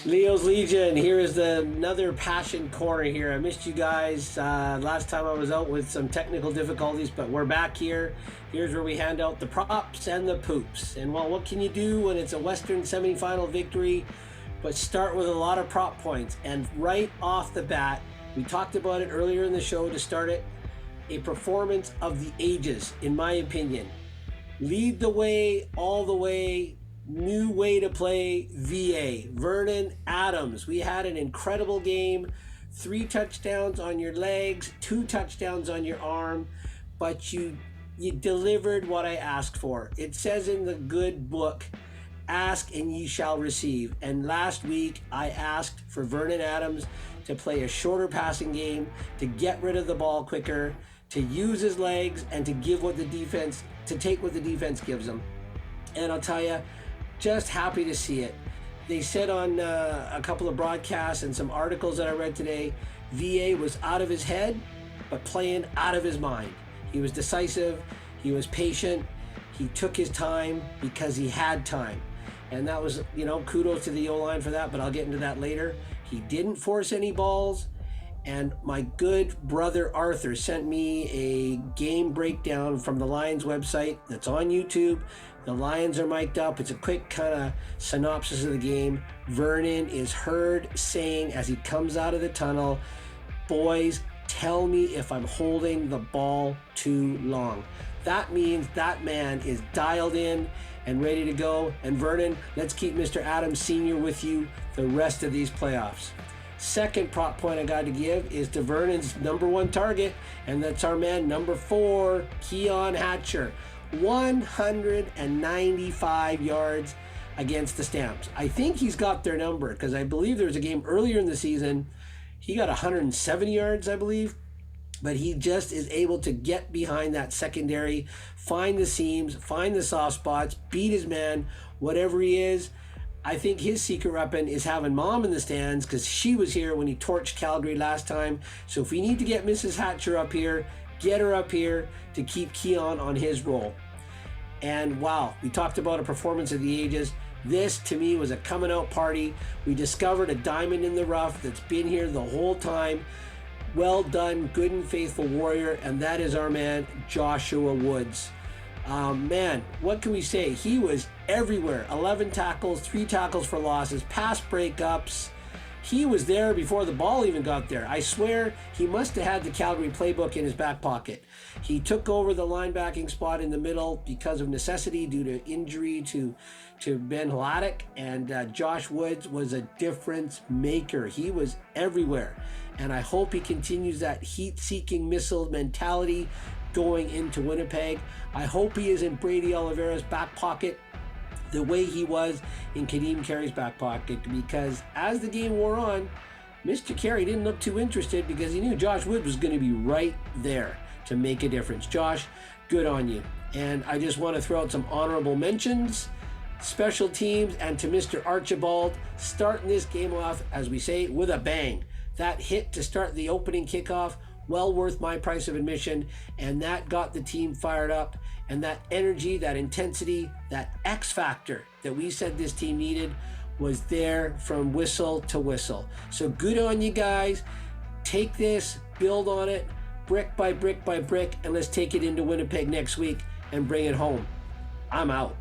Leo's Legion, here is another passion corner here. I missed you guys last time I was out with some technical difficulties, but we're back here. Here's where we hand out the props and the poops. And well, what can you do when it's a Western semifinal victory? But start with a lot of prop points. And right off the bat, we talked about it earlier in the show to start it, a performance of the ages, in my opinion. Lead the way, all the way. New way to play VA. Vernon Adams. We had an incredible game. 3 touchdowns on your legs, 2 touchdowns on your arm, but you delivered what I asked for. It says in the good book, ask and ye shall receive. And last week I asked for Vernon Adams to play a shorter passing game, to get rid of the ball quicker, to use his legs, and to take what the defense gives him. And I'll tell you, just happy to see it. They said on a couple of broadcasts and some articles that I read today, VA was out of his head, but playing out of his mind. He was decisive, he was patient, he took his time because he had time. And that was, kudos to the O-line for that, but I'll get into that later. He didn't force any balls. And my good brother Arthur sent me a game breakdown from the Lions website that's on YouTube. The Lions are mic'd up. It's a quick kind of synopsis of the game. Vernon is heard saying as he comes out of the tunnel, "Boys, tell me if I'm holding the ball too long." That means that man is dialed in and ready to go. And Vernon, let's keep Mr. Adams Sr. with you the rest of these playoffs. Second prop point I got to give is to Vernon's number 1 target, and that's our man number 4, Keon Hatcher. 195 yards against the Stamps. I think he's got their number because I believe there was a game earlier in the season. He got 170 yards, I believe. But he just is able to get behind that secondary, find the seams, find the soft spots, beat his man, whatever he is. I think his secret weapon is having Mom in the stands because she was here when he torched Calgary last time. So if we need to get Mrs. Hatcher up here, get her up here to keep Keon on his roll. And wow, we talked about a performance of the ages. This to me was a coming out party. We discovered a diamond in the rough that's been here the whole time. Well done, good and faithful warrior, and that is our man, Joshua Woods. Man, what can we say? He was everywhere. 11 tackles, 3 tackles for losses, pass breakups. He was there before the ball even got there. I swear he must have had the Calgary playbook in his back pocket. He took over the linebacking spot in the middle because of necessity due to injury to Ben Hladek, and Josh Woods was a difference maker. He was everywhere, and I hope he continues that heat-seeking missile mentality going into Winnipeg. I hope he is in Brady Oliveira's back pocket the way he was in Kadeem Carey's back pocket, because as the game wore on, Mr. Carey didn't look too interested because he knew Josh Woods was going to be right there to make a difference. Josh, good on you. And I just want to throw out some honorable mentions, special teams, and to Mr. Archibald, starting this game off, as we say, with a bang. That hit to start the opening kickoff, well worth my price of admission, and that got the team fired up. And that energy, that intensity, that X factor that we said this team needed was there from whistle to whistle. So good on you guys. Take this, build on it, brick by brick by brick, and let's take it into Winnipeg next week and bring it home. I'm out.